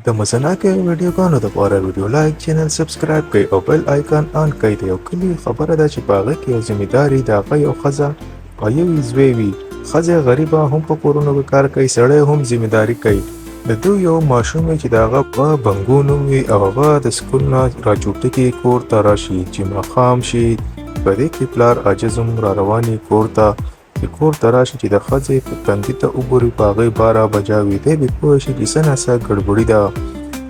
د متناقض ویډیوګانو دپاره ویډیو لایک چینل سبسکرایب کړئ او بیل آیکن آن کړئ. د یو کلي خبره ده چې په هغه کې یو ذمهداري د هغه یو ښځه او یو یې زوی وي. ښځه غریبه هم په کورونو کې کار کوي، سړی هم ذمهداري کوي. د دوی یو ماشوم وي چې د هغه په بنګو نوم وي او هغه د سکول نه راچوټي کې کور ته راشي چې ماښام شي. په دې کې پلار عاجز هم را روان وي کور ته چې کور ته راشي چې د ښځې په تندي ته وګوري، په هغې 12 بجه وي. دی بې پوه شي چې څه ناڅه ګډوډي ده.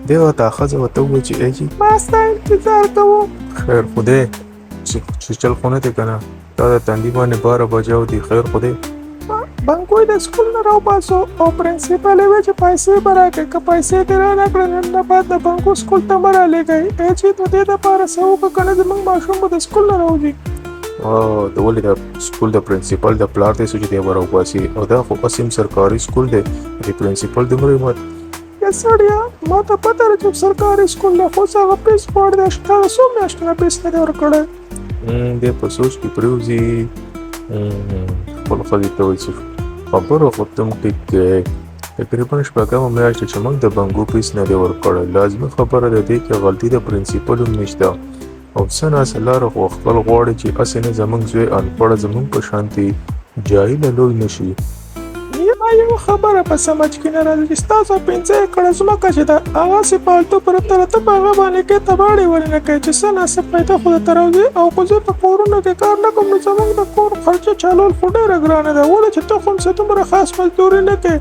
دی ورته ښځه ورته ووایي چې ای جي ما ستا انتظار کوم. خیر خو دی چې چل خو نه دی که نه، تا د تندي باندې 12 بجه دي. خیر خو دی بنګوی د سکول نه راوباسو او پرنسپل یې وویل چې پیسې به راکړې، که پیسې دې رانه کړه نن نه بعد د بنګو سکول ته مه رالېږئ. ای جي د دې دپاره څه وکړه که نه زموږ ماشوم به د سکول نه راوځي. د ولې د سکول د پرنسپل د پلار دی چې دی به راوباسي، او دا خو اسیم سرکاري سکول دی. د پرنسپل دومره همت یا سړیه ما ته پته ده چې سرکاري سکول دی، خو هغه فیس غواړي. د تا د څو میاشتو نه فیس نه دی ورکړی. دی په سوچ کې پرېوځي، خپل ښځې ته وایي چې خبره خو ته هم ټیک کوې، تقریبا شپږمه میاشت چې موږ د بنګو فیس نه دی ورکړی. لازمي خبره ده دې کې غلطي د پرنسپل هم نشته، او څه ناڅه لاره خو خپل غواړي چې هسې نه زموږ زوی انپړه زموږ په شانتې جاهله لوی نه شي. ما یوه خبره په سمجھ کې نه راځي چې ستاسو 5 ایکړه ځمکه چې ده هغسې فالتو پرته ده، ته په هغه باندې کې تباړې ولې نه کوې چې څه ناڅه پیدا خو درته راوځي. او که زه په کورونو کې کار نه کوم نو زموږ د کور خرچه چلول خو ډېره ګرانه ده، ولې چې ته خو همسې دومره خاص مزدوري نه کوې.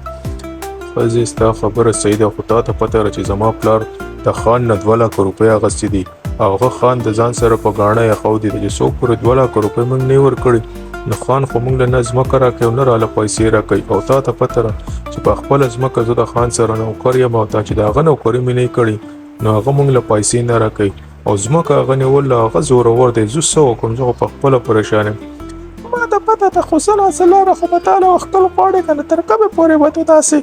ښځې ستا خبره صحیح ده، خو تا ته پته ده چې زما پلار د خان نه 2 لکه روپۍ اخیستې دي. هغه خان د ځان سره په ګاڼه ایښودې ده چې څوک پورې 2 لکه روپۍ موږ نه یې ورکړې. نو خان خو موږ له نه ځمکه راکوي او نه راله پیسې راکوي. او تا ته پته ده چې په خپله ځمکه زه د خان سره نوکر یم، او تا چې د هغه نوکري مې نه کړې نو هغه موږ له پیسې نه راکوي. او ځمکه هغه نیول له هغه زورور دی. زه څه وکړم، زه خو په خپله پریشان یم. ما ته پته ده، خو څه ناڅه لاره خو به تا له وختل غواړې که نه، تر کومې پورې به ته داسې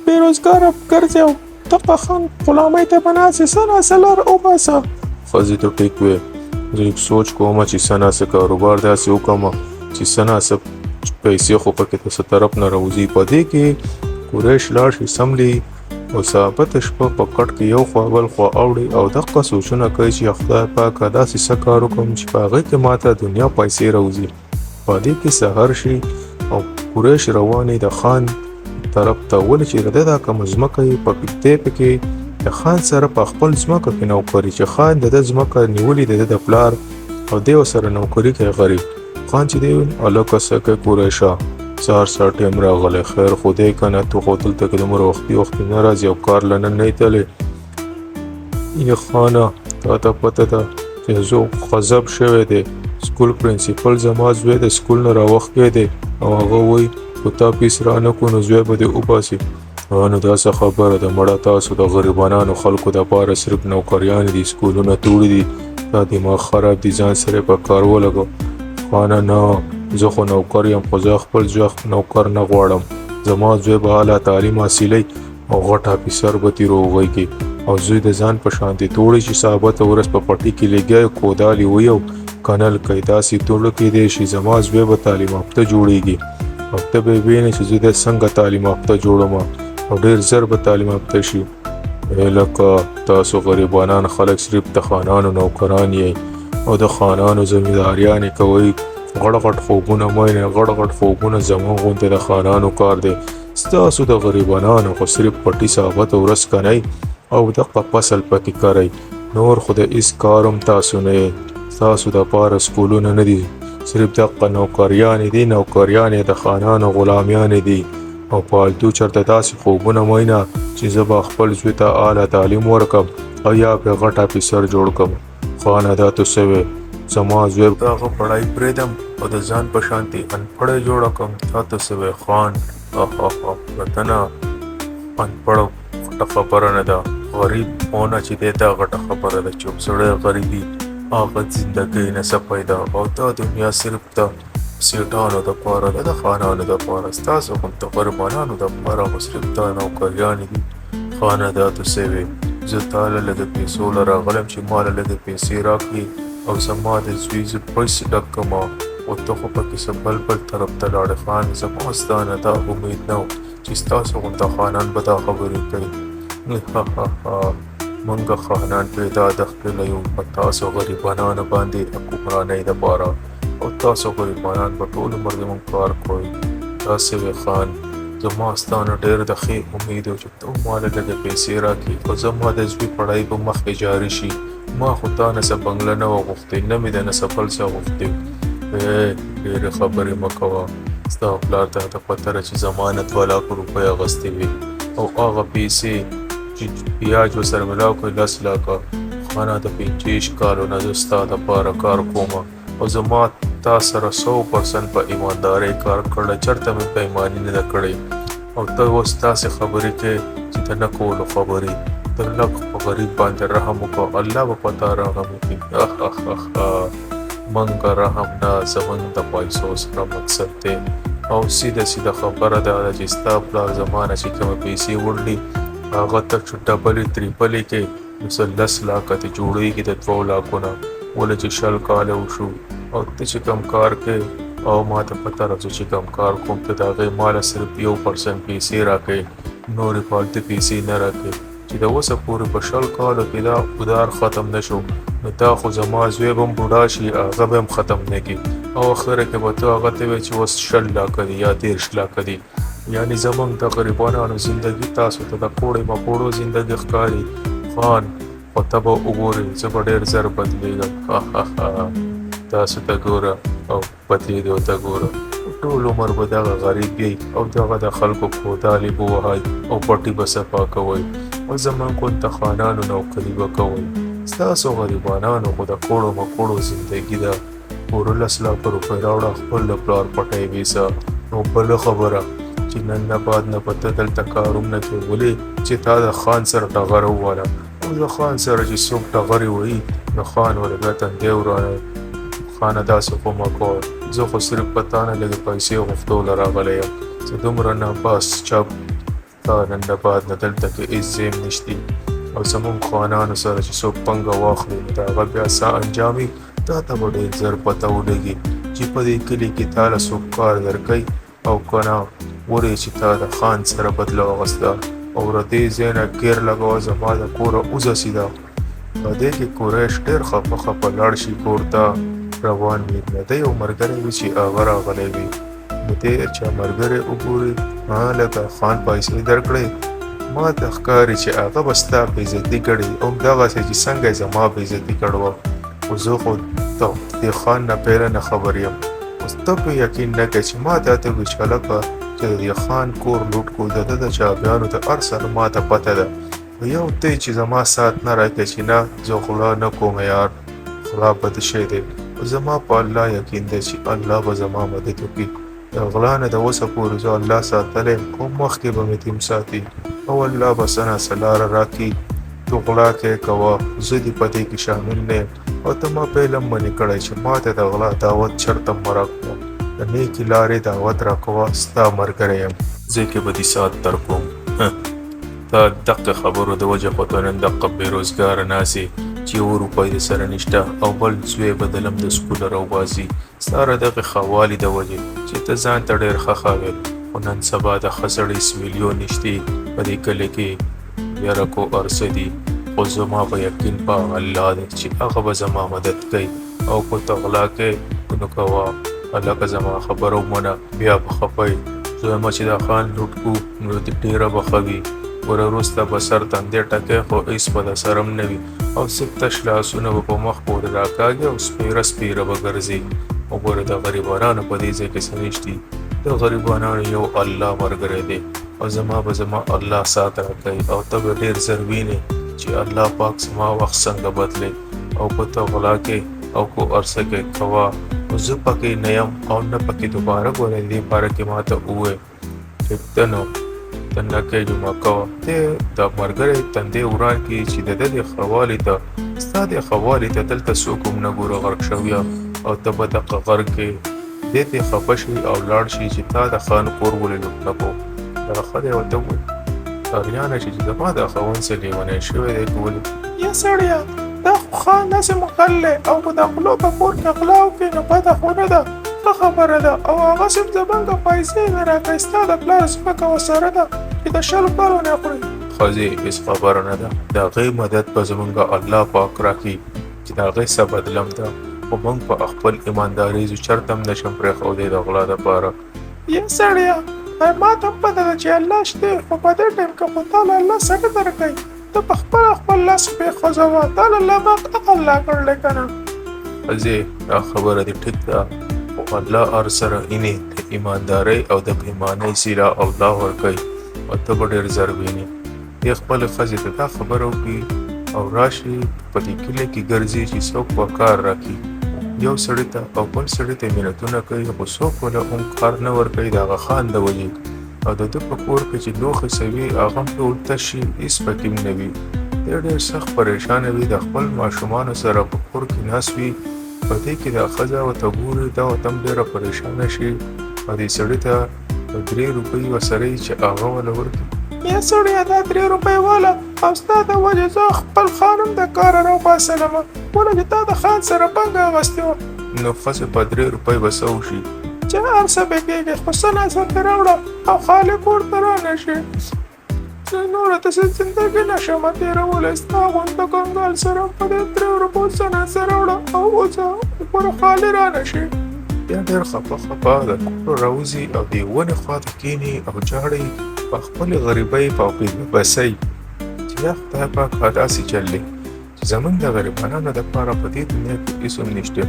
بېروزګاره ګرځې او دغه خان غلامۍ ته به ناستې. څه ناڅه لاره وباسه. ښځې ته ټیک وې، زه سوچ کوم چې څه ناڅه کاروبار داسې وکړم چې څه ناڅه پیسې خو پکې د څه طرف نه راوځي. په دې کې قریش لاړ شي سملي او ثابته شپه په کټ کې یو خوا بل خوا اوړي او دغه سوچونه کوي چې خدای پاکه داسې څه کار وکړم چې په هغې کې ماته دنیا پیسې راوځي. په دې کې سهار شي او قریش روانې د خان طرف ته، ولې چې د دا کومه ځمکه یې پکې د خان سره په خپل ځمکه کې نوکري، چې خان د ده ځمکه نیولې د ده د پلار او دی ورسره نوکري کوي غریب. خان چې دی هلکه څه کوې قریشه، سهار ټایم راغلی. خیر خو دی که نه، تو خو دلته کې دومره وختي نه راځي او کار له نن نه یې تللی. ای خانه تا ته پته ده چې زه غضب شوی دی، سکول پرنسپل زما زوی د سکول نه راوښکی دی او هغه وایي که تا فیس رانه کړو نو زوی به دې وباسي. نو دا څه خبره ده مړه، تاسو د غریبانو خلکو دپاره صرف نوکریانې دي، سکولونه توړي دي، دا دماغ خراب دي، ځان سره په کار ولګو. خانه نه، زه خو نوکر یم، خو زه خپل زوی نوکر نه غواړم. زما زوی به اعلی تعلیم حاصلوي او غټ افیسر به تېروږي او زوی د ځان په شانتې توړي چې ثابته ورځ په پټي کې لګیا کودالې وي او کنل کوي. داسې توړه کېدی شي زما زوی به تعلیم یافته جوړېږي او ته به یې وینې چې زه د څنګه تعلیم یافته جوړم او ډېر زر به تعلیم یافته شي. لکه تاسو غریبانان خلک صرف د خانانو نوکران یئ او د خانانو ذمهداریانې کوئ. غټ غټ خوبونه مینه، غټ غټ خوبونه زموږ غوندې د خانانو کار دی. ستاسو د غریبانانو خو صرف پټي ثابته ورځ کنئ او دغه فصل پکې کرئ، نور خو د هېڅ کار هم تاسو نه یې. ستاسو دپاره سکولونه نه دي، صرف دغه نوکریانې دي، نوکریانې د خانانو غلامیانې دي. او پالتو چېرته داسې خوبونه مینه چې زه به خپل زوی ته اعلی تعلیم ورکړم او یا به غټ افیسر جوړ کړم. خانه دا ته څه وې، زما زوی به هغه پړی پرېږدم او د ځان په شانتې انپړی جوړه کړم. تا ته څه وې خان، وطنه انپړه غټه خبره نه ده، غریب هونه چې دی دا غټه خبره ده. چې سړی غریبي هغه زندګۍ نه څه پیدا، او دا دنیا صرف د سیټانو دپاره ده، د خانانو دپاره. ستاسو غوندې غریبانانو دپاره خو صرف دا نوکریانې دي. خانه دا ته څه وې، زه تا له لږه پیسو له راغلم چې ما له لږه پیسې راکړي او زما د زوی زه پیسې ډک کړم، خو ته خو پکې څه بل طرف ته لاړې. خان زما ستا نه دا امید نه و چې ستاسو غوندې خانان به دا خبرې کوي. منګه خانان پیدا د خپل یو په تاسو غریبانو باندې حکمرانۍ دپاره او تاسو غریبانان په ټول عمر زموږ کار کوئ. داسې وې خان زما ستا نه ډېر د ښې امید و چې ته ماله لږې پیسې راکړې خو زما د زوی پړی به مخکې جاري شي. ما خو تا نه څه بنګله نه وه غوښتې نه مې د نه څه بل څه غوښتې. ډېرې خبرې مه کوه. ستا پلار ته ته پته ده چې زما نه 2 لاکھ روپۍ اخیستې وې او هغه پیسې چې بیاج ورسره ملاو کړئ 10 لاکه. خانه د 25 کالو نه زه ستا دپاره کار کومه او زما تا سره 100% په ایماندارۍ کار کړی، چېرته مې بېایماني نه ده کړې. او ته اوس داسې خبرې کوې چې د نه کولو خبرې. ته لږ په غریب باندې رحم وکړه، الله به په تا رحم وکړي. منګه رحم نه زموږ د پیسو سره مقصد دی او سیده سیده خبره دا ده چې ستا پلار زما نه چې کومې پیسې وړلي هغه ته چې ډبلې تریپلې کې نو څه 10 لاکه ته جوړېږي د 2 لاکو نه. ولې چې 20 کاله وشو او ته چې کوم کار کوې او ما ته پته ده چې کوم کار کوم ته د هغې ماله صرف 1% پیسې راکوې، نورې فالتو پیسې نه راکوې. چې د اوسه پورې په 20 کالو کې دا ادار ختم نه شو نو دا خو زما زوی به هم بوډا شي هغه به هم ختم نه کړي او اخره کې به ته هغه ته وایې چې اوس 20 لاکه دي یا 30 لاکه دي. یعنې زموږ د غریبانو زندګي تاسو ته د کوړې مکوړو زندګي ښکاري. خان خو ته به وګورې زه به ډېر زر بدلېږم. تاسو ته ګوره او بدلېدو ته ګوره. ټول عمر به دغه غریب یې او دغه د خلکو کودالې به وهئ او پټي به صفا کوئ او زموږ غونته خانانو نوکري به کوئ. ستاسو غریبانانو خو د کوړو مکوړو زندګي ده. پوره 10 لاکه روپۍ راوړه خپل د پلار پټی ویسه. نو بله خبره چې نن نه بعد نه به ته دلته کار هم نه کوې. ولې چې تا د خان سره ټغره ووهله او د خان سره چې څوک ټغرې وهي نو خان ولې بیا تندی ورانوي. خانه داسې خو مه کوه، زه خو صرف په تا نه لږې پیسې غوښتو راغلی یم. څه دومره نه بس چپ. تا نن نه بعد نه دلته کې هېڅ ځای هم نشتي او زموږ خانانو سره چې څوک پنګه واخلي نو د هغه بیا څه انجامي تا ته به ډېر زر پته ولګي چې په دې کلي کې تا له څوک کار درکوي او که نه ورې چې تا د خان سره بدله واخیسته او له دې ځای نه ګیر لګوه زما د کوره وځه سیده. په دې کې قریش ډېر خفه خفه لاړ شي کور ته روان وي. نو دی یو ملګری وي چې هغه راغلی وي. نو دی چې ملګری وګوري لکه خان پیسې درکړې ما ته ښکاري چې هغه به ستا بېعزتي کړې او همدغسې چې څنګه یې زما بېعزتي کړې وه. خو زه خو د دې خان نه پیله نه خبر یم. اوس ته پرې یقین نه کوې چې ما ته وایي چې هلکه چې د دې خان کور لوټ کړو د ده د چابیانو ته هر څه ما ته پته ده. خو یو ته چې زما سات نه راکړې چې نه زه غلا نه کوم یار، غلا بد شی دی. زما په الله یقین دی چې الله به زما مدد وکړي. د غلا نه د اوسه پورې زه الله ساتلی یم او مخکې به مې تیم ساتي او الله به څه نه څه لاره راکړي. تو غلا کې کوه، زه دې په دې کې شامل نه یم او ته ما پیل هم منې کړی چې ما ته د غلا دعوت چېرته مه راکوه. د نیکې لارې دعوت راکوه، ستا ملګری یم، زه کې به دې سات در کوم. ته دقه خبرو د وجه خو ته نن دقه بېروزګاره ناستې چې 1 روپۍ د سره نشته او بل زوی به د لم د سکوله راوباسي ستا د دغې ښه والي د وجې چې ته ځان ته ډېر ښه ښاغې. خو نن سبا د ښه سړي سویلیو نشتې په دې کلي کې یاره کو هر څه دي. خو زما په یقین په الله دی چې هغه به زما مدد کوي او که ته غلا کوې نو کوه. هلکه زما خبره ومنه بیا به خفه یې. زه وایم چې دا خان لوټ کړو نو ډېره به ښه وي. ګوره وروسته به سر تندی ټکی خو هېڅ به د سر هم نه وي او صرف تش لاسونه به په مخ پورې راکاږي او سپېره سپېره به ګرځي. وګوره د غریبانانو په دې ځای کې څه نشتي. د غریبانانو یو الله ملګری دی او زما الله سات راکوي او ته به ډېر زر وینې چې الله پاک زما وخت څنګه بدلی. او که ته غلا کې او که هر څه کې کوه خو زه پکې نه یم او نه پکې دوباره. ګوره دې باره کې ما ته ووایې ټیک ده نو ته نه کوې جمعه کوه. دې د ملګری تندی وران کړي چې د ده دې ښه والي ته ستا دې ښه والي ته دلته څوک هم نه ګوره غرق شویه او ته به دغه غرق کې دې ته خفه شي او لاړ شي چې تا د خان کور ولې لوټ نه کړو. دغه ښه دی ورته ووایي کاریانه چې زما د خاوند څه لیونی شوی دی که ولې. یا سړیه دا خو خان داسې مغل دی او که د غلو په کور کې غلا وکړي نو بده خو نه ده، ښه خبره ده. او هغه صرف زموږ پیسې نه راکوي، ستا د پلار ځمکه ورسره ده چې د 20 کالو نه خوري. ښځې هېڅ خبره نه ده، د هغې مدد به زمونږ الله پاک راکړي چې د هغې څه بدلم ده، خو موږ په خپل ایماندارۍ زه چېرته هم نشم پرېښودی د غلا دپاره. یا سړیه ما ته هم پته ده چې الله شته، خو په دې ټایم کې خو تاله الله څه نه درکوي. ته پخپله خپل لاس پرېښوځه وه، تاله الله ما عقل راکړلی که نه. ښځې دا خبره دې ټیک ده، خو الله هر سره اینې د ایماندارۍ او د پښیمانۍ سیله الله ورکوي او ته به ډېر زر وینې. دې خپلې ښځې ته دا خبره وکړي او راشي په دې کلي کې ګرځي چې څوک به کار راکړي. یو سړي ته او بل سړي ته مینتونه کوي، خو څوک ورله هم کار نه ورکوي د هغه خان د وجې، او د ده په کور کې چې لوښي څه وي هغه هم ټول تش شي، هېڅ پکې هم نه وي. دی ډېر سخت پریشانه وي، د خپل ماشومانو سره په کور کې ناست وي. په دې کې دا ښځه ورته ګوري، دا ورته هم ډېره پریشانه شي او دې سړي ته 3 روپۍ ورسره وي چې هغه ورله ورکړي. یا سړیه دا 3 روپۍ واله او ستا د وجې زه خپل خان هم د کاره راوباسلمه، ولې چې تا د خان سره بنګه اغوستې وه. نو ښځې په 3 روپۍ به څه وشي؟ چې هر څه به کېږي، خو څه ناڅه ترې راوړه او خالي کور ته رانه شي. زه نوره داسې زندګي نشم تېرولی، ستا غونده کنګال سره په دې 3 روپو څه ناڅه راوړه او اوسه ګوره خالي رانه شي. بیا ډېر خفه د کور راوځي او د ونې خوا ته کښېني او ژاړي په خپلې غریبۍ په بېبسۍ چې یا خدای پاک داسې چل دی چې زموږ د غریبانو دپاره په دې دنیا کې هېڅ هم نشته.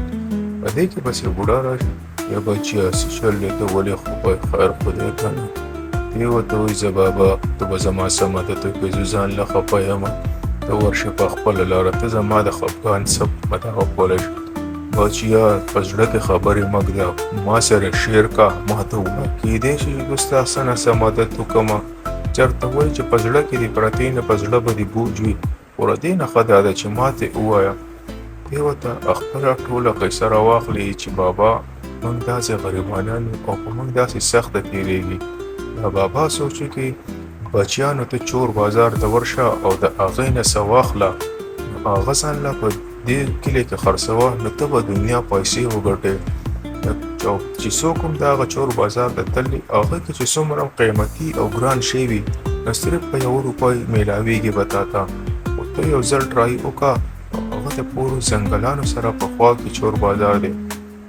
په دې کې بس یو بوډا راشي، یا بچیه څه چل دی، ته ولې خیر خدای که نه. دی ورته وایي زه بابا ته به زما څه مدد وکړې، زه ځان له خفه یمه، ته ورشې په خپله لاره، ته زما د خفګان څه دغه کولی شي. بچیا په زړه کې خبرې مه ږده، ما سره شیر کا، ما ته ووایه کیدای شي زه ستا څه نه څه مدد وکړمه. چېرته وایي چې په زړه کې دې پرتې نه، په زړه به دې بوج وي، خو له دې نه ښه دا ده چې ما ته ووایه. دی ورته خپله ټوله قصه راواخلي چې بابا موږ داسې غریبانان یو او په موږ داسې سخته تېرېږي. دا بابا سوچي کې بچیانو ته چور بازار ته ورشه او د هغې نه څه واخله، نو هغه ځان له په دې کلي کې خرڅوه، نو ته به دنیا پیسې وګټې. چې څوک هم د هغه چور بازار ته تللي، هغه کې چې څومره قیمتي او ګران شی وي نو صرف په 1 روپۍ میلاویږي به تا ته. خو ته یو ځل ټرای وکړه، هغه د پورو ځنګلانو سره په خوا کې چور بازار دی.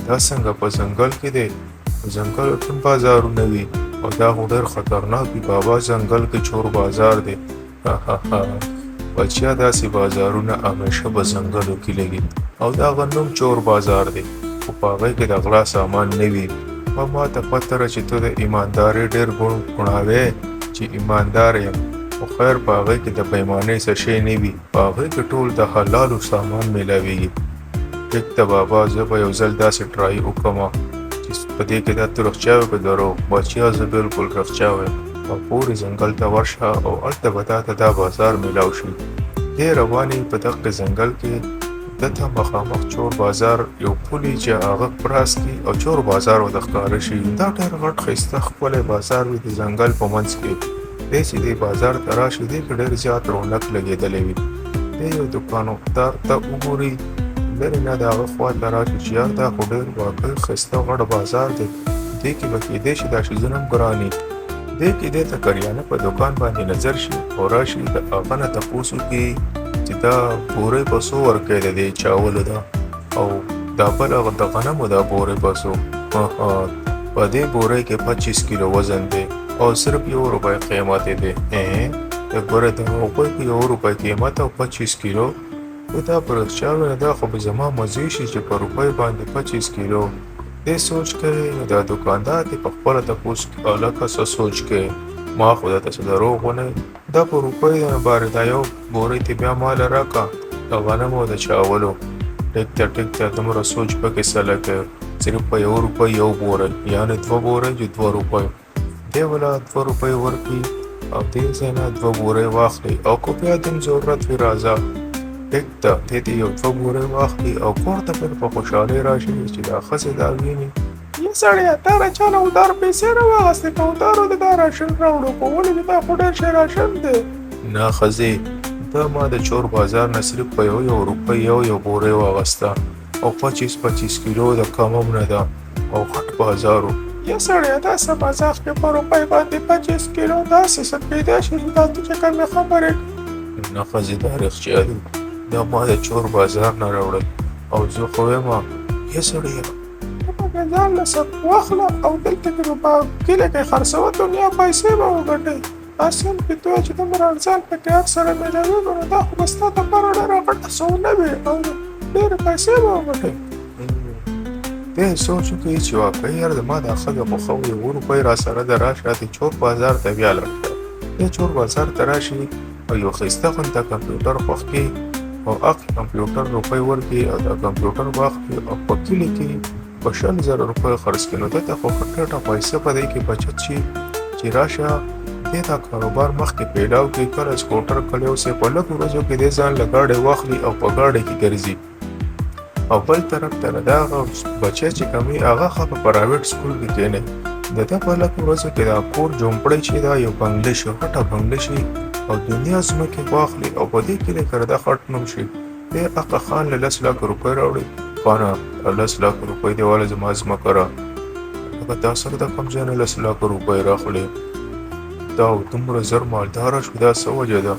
دا څنګه په ځنګل کې دی؟ په ځنګل کې بازارونه وي او دا خو ډېر خطرناک وي. بابا ځنګل کې چور بازار دی. بچیا داسې بازارونه همیشه په ځنګلو کې لګي او د هغه نوم چور بازار دی، خو په هغې کې د غلا سامان نه وي. ما ته پته ده چې ته د ایماندارۍ ډېر ګڼاوی چې ایماندار یم، خو خیر په هغې کې د پیمانۍ څه شی نه وي، په هغې کې ټول د حلالو سامان میلاویږي. ټیک ده بابا، زه به یو ځل داسې ټرای وکړمه چې په دې کې دا ته رښتیا وي که دروغ. بچیا زه بلکل رښتیا وایم او پورې ځنګل ته ورشه او هلته به تا ته دا بازار میلاو شي. دی روانې په دغه ځنګل کې ده ته مخامخ چور بازار یو پولي چې هغه پراس کي او چور بازار ورته ښکاره شي. دا ډېر غټ ښایسته ښکلی بازار وي د ځنګل په منځ کې. دی چې دې بازار ته راشي، دې کې ډېر زیات رونق لګېدلی وي. دی یو دوکاندار ته وګوري، لرې نه د هغه خوا ته راشي چې یار دا خو ډېر واقعي ښایسته غټ بازار دی، دې کې به کیدای شي دا شیزونه هم ګران وي. دې کې دې ته کریانه په دوکان باندې نظر شي او راشي د هغه نه تپوس وکړي چې دا بورۍ په څو ورکوې د دې چاولو ده او دا بل هغه د غنمو دا بورۍ په څو. په دې بورۍ کې 25 کیلو وزن دی او صرف 1 روپۍ قیمت دی. ګوره د هغوی په 1 روپۍ قیمت او 25 کیلو، خو دا په رښتیا ویل دا خو به زما مزې شي چې په روپۍ باندې 25 کیلو. دې سوچ کوي نو دا دوکاندار دې په خپله تپوس کوي هلکه څه سوچ کوي، ما خو درته څه دروغ ونه دا په روپۍ دی نو بارې دا یو بورۍ ته بیا ماله راکړه د غنمو د چاولو. ټیک ته دومره سوچ پکې څه لګوي، صرف په 1 روپۍ یو بورۍ، یعنې 2 بورۍ چې 2 روپۍ. دی وله 2 روپۍ ورکړي او دې ځای نه 2 بورۍ واخلي او که بیا دم ضرورت وي راځه. ټیک ده، دې ته یو 2 بورۍ واخلي او کور ته بیا په خوشحالۍ راشي چې دا ښځې دا ویني. یا سړیه تا را چا نه ودار پیسې راواخېستې، په ودارو دې دا راشن راوړو، په ولې چې دا خو ډېر ښه راشن دی. نه ښځې، دا ما د چور بازار نه صرف په 1 روپۍ یو بورۍ واخېسته او 25 کیلو د کم هم نه ده او غټ بازار و. یا سړیه داسې مذاق کې په روپۍ باندې 25 کیلو داسې څه کېدای شي چې دا ته چې کومې خبرې نه ښځې دا رښتیا دي دا ما د چور بازار نه راوړل او زه خو یم یا سړیه ته پکې ځان له څه واخله او دلته کې به په کلي کې خرڅوه دنیا پیسې به وګټئ اصل کې ته چې دومره ارزان پکې هر سره میلاوېږي نو دا خو به ستا دپاره ډېره غټه سونه وي او ډېرې پیسې به وګټئ دی سوچ وکړي چې واقعي یار زما دا ښځه خوښوي 7 روپۍ را سره د راشه د چور بازار ته بیا لاړ شه دی چور بازار ته راشي او یو ښایسته غونته کمپیوټر خوښ کړي او هغه کمپیوټر روپۍ ورکړي او دا کمپیوټر واخلي او په کلي کې په 100,000 روپۍ خرڅ کړي نو ده ته خو ډېره پیسه په دی کې بچت شي چې راشه دې دا کاروبار مخکې پیلاو کړي کله سکوټر کړی اوسې په لږو ورځو کې دې ځان له ګاډۍ واخلي او په ګاډۍ کې ګرځي او بل طرف ته د هغه بچی چې کوم وي هغه ښه په پرایویټ سکول کې کښېني د ده په لږو ورځو کې دا کور جومپړی چې دا یو بنګله شي غټه بنګله شي او دنیا ځمکې واخلي او په دې کلي کې د ده خټ نوم شي دی اقا خان له 10 لک روپۍ راوړي خانه 10 لک روپۍ دې واله زما ځمکه را هغه تا سره د کوم ځای نه 10 لک روپۍ راخلې دا دومره زر مالداره شو دا څه وجه ده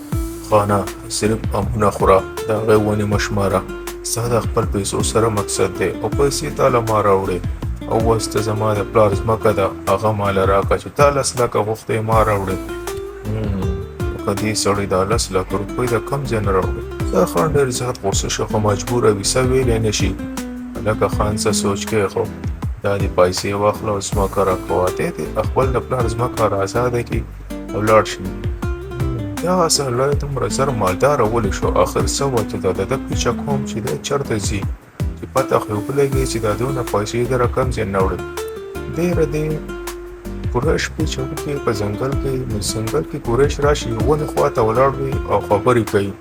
خانه صرف امونه خوره د هغې ونې مه شماره ستا د خپل پیسو سره مقصد دی او پیسې تاله ما راوړې او اوس ته زما د پلار ځمکه ده هغه ماله راکړه چې تا 10 لکه غوښتې ما راوړې که دې سړی دا 10 لکه روپۍ د کوم ځای نه راوړې دا خان ډېر زیات غوسه شو خو مجبوره وي څه ویلی نه شي هلکه خان څه سوچ کوي خو دا دې پیسې واخله او ځمکه راکوه دی خپل د پلار ځمکه راازاده کړي او لاړ شي دغه سړی دومره زر مالداره ولې شو آخر څه وه چې دا د ده پیچه کوم چې دی چېرته ځي چې پته خو یې ولګي چې دا دونه پیسې د را کوم ځای نه وړي ډېره دې قریش پیچه وکړي په ځنګل کې نو ځنګل کې قریش راشي ونې خوا ته ولاړ وي او خبرې کوي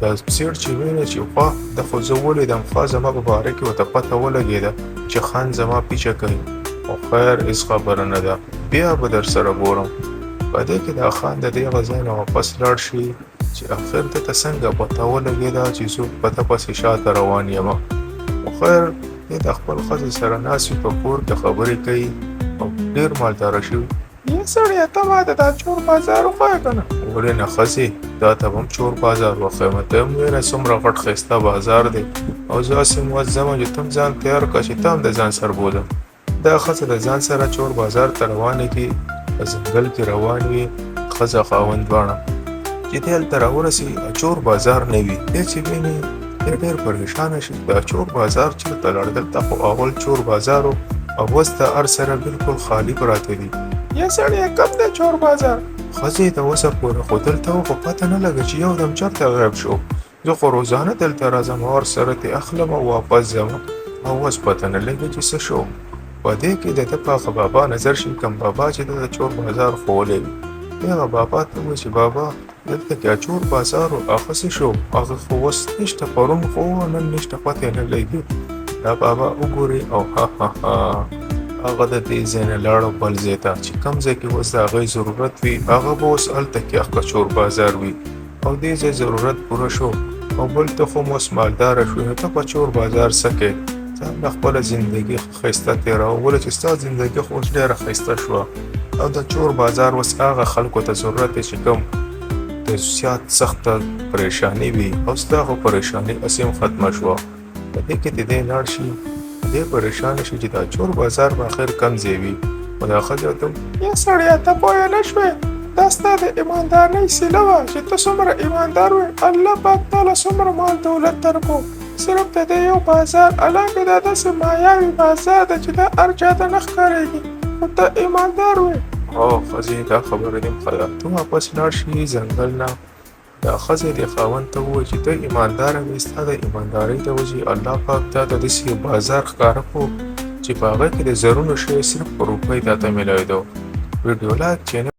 دا سیړ چې ویني چې خوا د خو زه ولیدم خوا زما په باره کې ورته پته ولګېده چې خان زما پیچه کوي او خیر هېڅ خبره نه ده بیا به در سره ګورم په دې کې دا خان د دې ځای نه واپس لاړ شي چې اخر ده ته څنګه پته ولګېده چې زه په ده پسې شاته روان یم خو خیر دې د خپل ښځې سره ناست وي په کور کې خبرې کوي او ډېر مالداره شوي یا سړیه ته ما د دا چور بازار وښیه که نه ولې نه ښځې دا ته به هم چور بازار وښیم ته هم ویله څومره غټ ښایسته بازار دی او زه هسې موت ځمه چې ته هم ځان تیار کړه چې ته هم د ځان سر بوله دا ښځه د ځان سره چور بازار ته روانې کړي په ځنګل کې روان وي ښځه خاوند دواړه چې دی هلته راورسي چور بازار نه وي دی چې ویني دی ډېر پریشانه شي دا چور بازار چېرته لاړ دلته خو اول چور بازار و او اوس د هر سره بلکل خالي پراته دي یا سړیه کوم دی چور بازار ښځې د اوسه پورې خو دلته و خو پته نه لګه چې یو دم چېرته غیب شو زه خو روزانه دلته راځم او هر سره ترې اخلم او واپس ځم او اوس پته نه لګي چې څه شو په دې کې د ده په هغه بابا نظر شي کوم بابا چې د چور بازار ښوولی وي هغه بابا ته ووایي چې بابا دلته کې چور بازار و هغه څه شو هغه خو اوس نشته پرون خو نن نشته پته نه لګي دا بابا وګوري او هغه د دې ځای نه لاړ بل ځای ته چې کوم ځای کې اوس د هغې ضرورت وي هغه به اوس هلته کې هغه چور بازار وي او دې ځای ضرورت پوره شو او بل ته خو اوس مالداره شوې نو ته په چور بازار څه کوې ته هم خپله زندګي ښایسته تېروه ولې چې ستا زندګي خو اوس ډېره ښایسته شوه او د چور بازار اوس هغه خلکو ته ضرورت دی چې کوم د زیات سخته پریشاني وي او ستا خو پریشاني هسې هم ختمه شوه په دې کې د دې لاړ شي دې پریشانه شي چې دا چور بازار به آخر کم ځای وي خو دا ښځه ته یا سړیه ته پوه نه شوې دا ستا د ایماندارۍ سیله وه چې ته څومره ایماندار وې الله پاک تعالی څومره مال دولت درکو صرف د دې یو بازار حالانکې دا داسې مایاوي بازار ده چې دا هر چا ته نه ښکارېږي خو ته ایماندار وې او ښځې دا خبره دې ښه ده ته واپس لاړ شي ځنګل نه دا ښځې دې خاوند ته ووایي چې ته ایمانداره وې ستا د ایماندارۍ د وجې الله پاک تا ته داسې یو بازار ښکاره کړو چې په هغه کې د زرونو شی صرف په روپۍ تا ته میلاېدو ویډیو لایک چینل